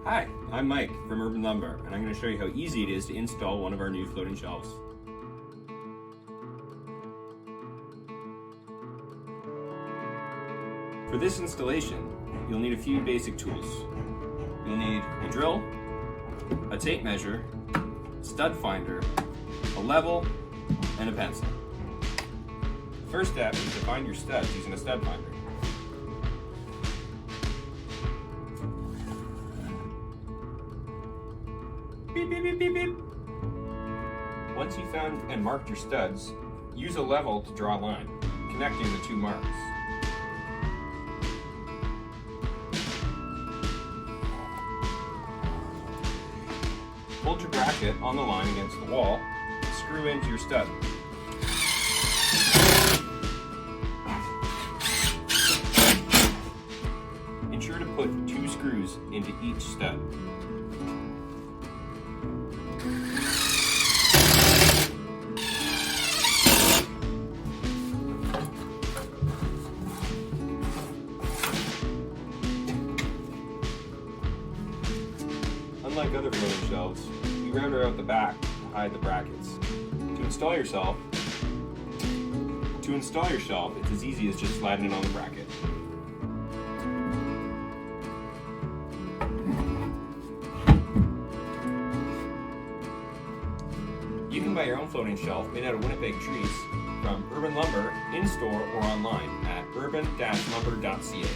Hi, I'm Mike from Urban Lumber, and I'm going to show you how easy it is to install one of our new floating shelves. For this installation, you'll need a few basic tools. You'll need a drill, a tape measure, stud finder, a level, and a pencil. The first step is to find your studs using a stud finder. Beep, beep, beep, beep, beep. Once you've found and marked your studs, use a level to draw a line, connecting the two marks. Hold your bracket on the line against the wall, and screw into your stud. Ensure to put 2 screws into each stud. Unlike other floating shelves, we router out the back to hide the brackets. To install your shelf, it's as easy as just sliding it on the bracket. You can buy your own floating shelf made out of Winnipeg trees from Urban Lumber in-store or online at urban-lumber.ca.